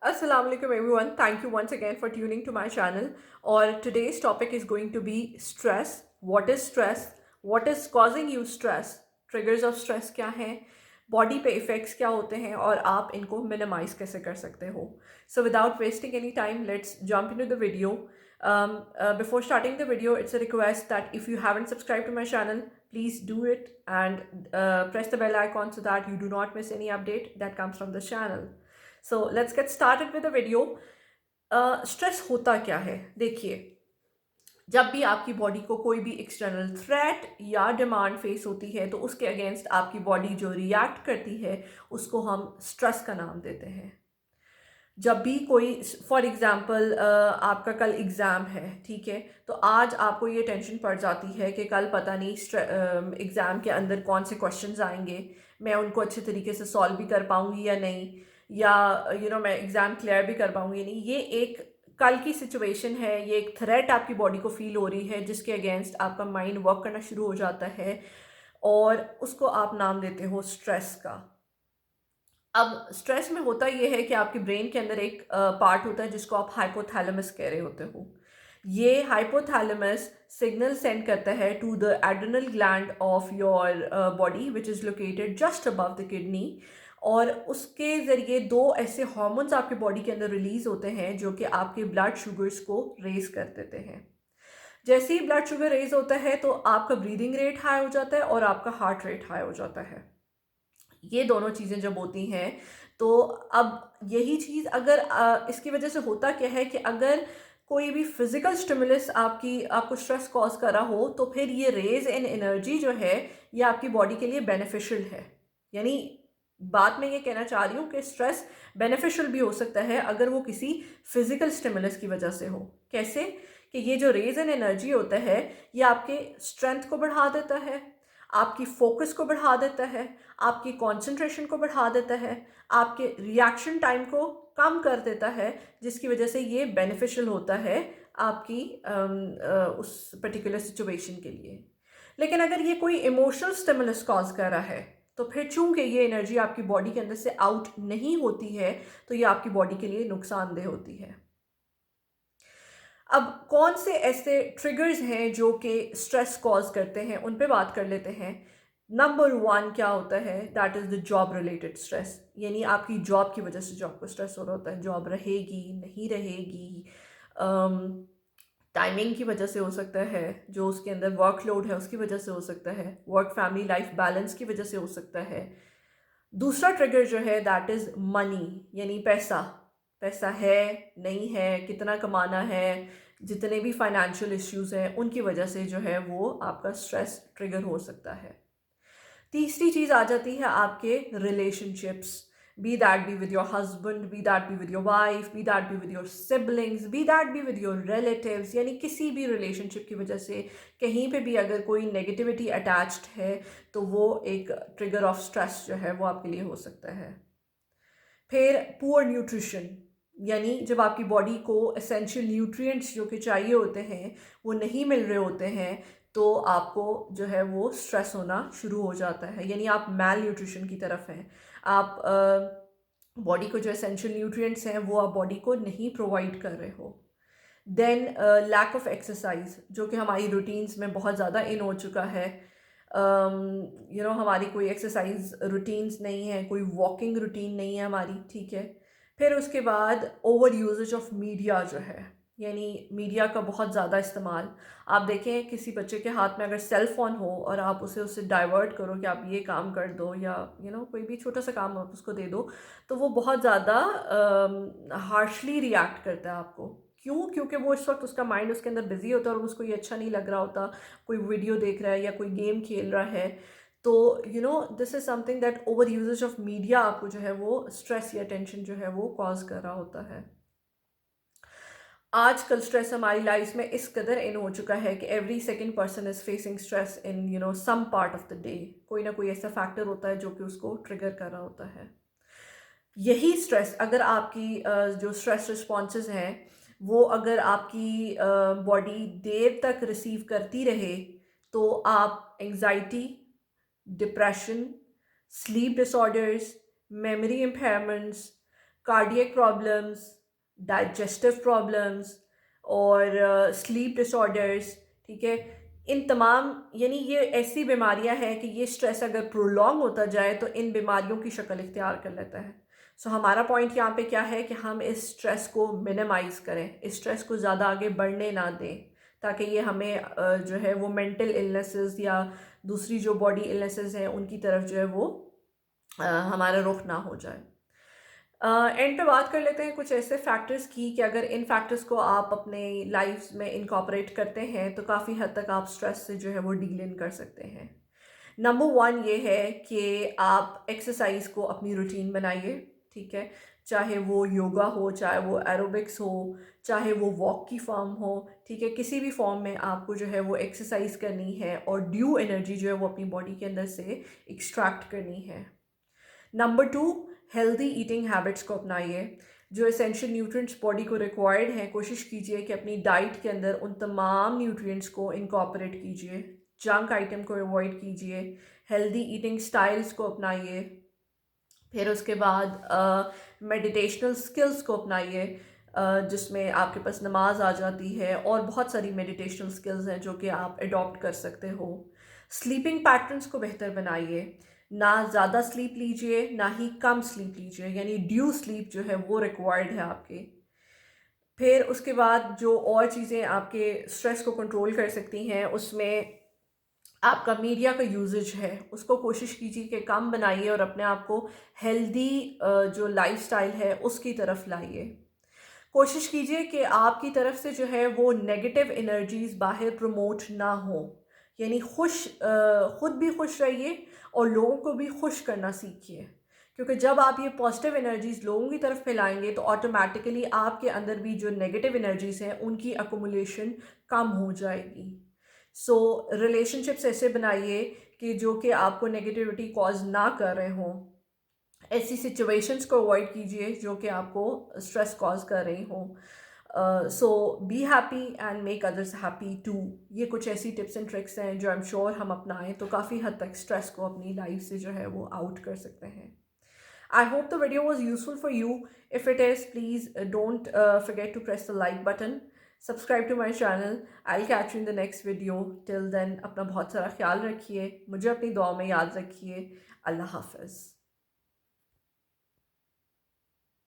Assalamu alaikum everyone. Thank you once again for tuning to my channel. Or today's topic is going to be stress. What is stress? What is causing you stress? Triggers of stress क्या हैं? Body पे effects क्या होते हैं और आप इनको minimise कैसे कर सकते हो? So without wasting any time, let's jump into the video. Before starting the video, it's a request that if you haven't subscribed to my channel, please do it and press the bell icon so that you do not miss any update that comes from the channel. So let's get started with the video. Stress होता क्या है? देखिए, जब भी आपकी body को कोई भी एक्सटर्नल थ्रेट या डिमांड फेस होती है तो उसके अगेंस्ट आपकी बॉडी जो रिएक्ट करती है उसको हम स्ट्रेस का नाम देते हैं। जब भी कोई, फॉर एग्ज़ाम्पल, आपका कल एग्ज़ाम है, ठीक है, तो आज आपको ये टेंशन पड़ जाती है कि कल पता नहीं एग्ज़ाम के अंदर कौन से क्वेश्चंस आएंगे, मैं उनको अच्छे तरीके से सॉल्व भी कर पाऊँगी या नहीं, या मैं एग्ज़ाम क्लियर भी कर पाऊँगी या नहीं। ये एक कल की सिचुएशन है, ये एक थ्रेट आपकी बॉडी को फील हो रही है जिसके अगेंस्ट आपका माइंड वर्क करना शुरू हो जाता है और उसको आप नाम देते हो स्ट्रेस का। अब स्ट्रेस में होता ये है कि आपके ब्रेन के अंदर एक पार्ट होता है जिसको आप हाइपोथैलेमस कह रहे होते हो। ये हाइपोथैलेमस सिग्नल सेंड करता है to the adrenal gland of your body which is located just above the kidney, और उसके ज़रिए दो ऐसे हार्मोन्स आपके बॉडी के अंदर रिलीज होते हैं जो कि आपके ब्लड शुगर्स को रेज कर देते हैं। जैसे ही ब्लड शुगर रेज होता है तो आपका ब्रीदिंग रेट हाई हो जाता है और आपका हार्ट रेट हाई हो जाता है। ये दोनों चीज़ें जब होती हैं तो अब यही चीज़ अगर इसकी वजह से होता क्या है कि अगर कोई भी फिजिकल स्टिमुलस आपको स्ट्रेस कॉज कर रहा हो तो फिर ये रेज इन एनर्जी जो है ये आपकी बॉडी के लिए बेनिफिशियल है। यानी बात मैं ये कहना चाह रही हूँ कि स्ट्रेस बेनिफिशियल भी हो सकता है अगर वो किसी फिजिकल स्टिमुलस की वजह से हो। कैसे? कि ये जो रेज इन एनर्जी होता है ये आपके स्ट्रेंथ को बढ़ा देता है, आपकी फोकस को बढ़ा देता है, आपकी कंसंट्रेशन को बढ़ा देता है, आपके रिएक्शन टाइम को कम कर देता है, जिसकी वजह से ये बेनिफिशियल होता है आपकी उस पर्टिकुलर सिचुएशन के लिए। लेकिन अगर ये कोई इमोशनल स्टिमुलस कॉज कर रहा है तो फिर चूंकि ये एनर्जी आपकी बॉडी के अंदर से आउट नहीं होती है तो ये आपकी बॉडी के लिए नुकसानदेह होती है। अब कौन से ऐसे ट्रिगर्स हैं जो कि स्ट्रेस कॉज करते हैं, उन पे बात कर लेते हैं। नंबर वन क्या होता है? That is the job related stress. यानी आपकी जॉब की वजह से जो आपको स्ट्रेस हो रहा होता है, जॉब रहेगी नहीं रहेगी, टाइमिंग की वजह से हो सकता है, जो उसके अंदर वर्कलोड है उसकी वजह से हो सकता है, वर्क फैमिली लाइफ बैलेंस की वजह से हो सकता है। दूसरा ट्रिगर जो है दैट इज़ मनी, यानी पैसा। पैसा है नहीं है, कितना कमाना है, जितने भी फाइनेंशियल इश्यूज हैं उनकी वजह से जो है वो आपका स्ट्रेस ट्रिगर हो सकता है। तीसरी चीज़ आ जाती है आपके relationships, be that be with your husband, be that be with your wife, be that be with your siblings, be that be with your relatives। यानी किसी भी रिलेशनशिप की वजह से कहीं पे भी अगर कोई नेगेटिविटी अटैच्ड है तो वो एक ट्रिगर ऑफ स्ट्रेस जो है वो आपके लिए हो सकता है। फिर पुअर न्यूट्रिशन, यानी जब आपकी बॉडी को एसेंशियल न्यूट्रिएंट्स जो कि चाहिए होते हैं वो नहीं मिल रहे होते हैं तो आपको जो है वो स्ट्रेस होना शुरू हो जाता है, यानी आप मैल न्यूट्रिशन की तरफ हैं। आप बॉडी को जो एसेंशियल न्यूट्रिएंट्स हैं वो आप बॉडी को नहीं प्रोवाइड कर रहे हो। देन लैक ऑफ एक्सरसाइज, जो कि हमारी रूटीन्स में बहुत ज़्यादा इन हो चुका है। हमारी कोई एक्सरसाइज रूटीन्स नहीं है, कोई वॉकिंग रूटीन नहीं है हमारी, ठीक है। फिर उसके बाद ओवर यूजेज ऑफ मीडिया जो है, यानी मीडिया का बहुत ज़्यादा इस्तेमाल। आप देखें किसी बच्चे के हाथ में अगर सेल फ़ोन हो और आप उससे डाइवर्ट करो कि आप ये काम कर दो या कोई भी छोटा सा काम आप उसको दे दो तो वो बहुत ज़्यादा हार्शली रिएक्ट करता है आपको। क्यों? क्योंकि वो इस वक्त उसका माइंड उसके अंदर बिजी होता है और उसको ये अच्छा नहीं लग रहा होता, कोई वीडियो देख रहा है या कोई गेम खेल रहा है। तो this is something that over uses of media आपको जो है वो स्ट्रेस या टेंशन जो है वो कॉज कर रहा होता है। आजकल स्ट्रेस हमारी लाइफ में इस कदर इन हो चुका है कि every second person is facing stress in some part of the day. कोई ना कोई ऐसा फैक्टर होता है जो कि उसको ट्रिगर कर रहा होता है। यही स्ट्रेस अगर आपकी जो स्ट्रेस रिस्पॉन्सेज हैं वो अगर आपकी बॉडी देर तक रिसीव करती रहे तो आप anxiety, depression, sleep disorders, memory impairments, cardiac problems, digestive problems और स्लीप डिसऑर्डर्स, ठीक है। इन तमाम यानी ये ऐसी बीमारियां हैं कि ये स्ट्रेस अगर प्रोलॉन्ग होता जाए तो इन बीमारियों की शक्ल इख्तियार कर लेता है। सो हमारा पॉइंट यहाँ पे क्या है कि हम इस स्ट्रेस को मिनिमाइज़ करें, इस स्ट्रेस को ज़्यादा आगे बढ़ने ना दें, ताकि ये हमें जो है वो मेंटल इलनेसेस या दूसरी जो बॉडी इलनेसेस हैं उनकी तरफ जो है वो हमारा रुख ना हो जाए। एंड पे बात कर लेते हैं कुछ ऐसे फैक्टर्स की कि अगर इन फैक्टर्स को आप अपने लाइफ में इनकॉर्पोरेट करते हैं तो काफ़ी हद तक आप स्ट्रेस से जो है वो डील इन कर सकते हैं। नंबर वन ये है कि आप एक्सरसाइज को अपनी रूटीन बनाइए, ठीक है। चाहे वो योगा हो, चाहे वो एरोबिक्स हो, चाहे वो वॉक की फॉर्म हो, ठीक है। किसी भी फॉर्म में आपको जो है वो एक्सरसाइज करनी है और ड्यू एनर्जी जो है वो अपनी बॉडी के अंदर से एक्सट्रैक्ट करनी है। Number two, healthy eating habits को अपनाइए। जो एसेंशियल न्यूट्रिएंट्स बॉडी को रिक्वायर्ड हैं, कोशिश कीजिए कि अपनी डाइट के अंदर उन तमाम न्यूट्रिएंट्स को इनकॉर्पोरेट कीजिए। जंक आइटम को अवॉइड कीजिए, हेल्दी ईटिंग स्टाइल्स को अपनाइए। फिर उसके बाद मेडिटेशनल स्किल्स को अपनाइए, जिसमें आपके पास नमाज आ जाती है और बहुत सारी मेडिटेशनल स्किल्स हैं जो कि आप अडॉप्ट कर सकते हो। स्लीपिंग पैटर्न्स को बेहतर बनाइए, ना ज़्यादा स्लीप लीजिए ना ही कम स्लीप लीजिए, यानी ड्यू स्लीप जो है वो रिक्वायर्ड है आपके। फिर उसके बाद जो और चीज़ें आपके स्ट्रेस को कंट्रोल कर सकती हैं उसमें आपका मीडिया का यूजेज है उसको कोशिश कीजिए कि कम बनाइए और अपने आप को हेल्दी जो लाइफस्टाइल है उसकी तरफ लाइए। कोशिश कीजिए कि आपकी तरफ से जो है वो नेगेटिव एनर्जीज बाहर प्रमोट ना हो, यानी खुद भी खुश रहिए और लोगों को भी खुश करना सीखिए। क्योंकि जब आप ये पॉजिटिव एनर्जीज लोगों की तरफ फैलाएंगे तो ऑटोमेटिकली आपके अंदर भी जो नेगेटिव एनर्जीज हैं उनकी अकोमुलेशन कम हो जाएगी। सो रिलेशनशिप्स ऐसे बनाइए कि जो कि आपको नेगेटिविटी कॉज ना कर रहे हों। ऐसी सिचुएशंस को अवॉइड कीजिए जो कि आपको स्ट्रेस कॉज कर रही हों। So be happy and make others happy too. ये कुछ ऐसी टिप्स एंड ट्रिक्स हैं जो आई एम श्योर हम अपनाएं तो काफ़ी हद तक स्ट्रेस को अपनी लाइफ से जो है वो आउट कर सकते हैं। I hope the video was useful for you. If it is, please don't forget to press the like button. Subscribe to my channel. I'll catch you in the next video. Till then, अपना बहुत सारा ख्याल रखिए, मुझे अपनी दुआ में याद रखिए। अल्लाह हाफ़िज़।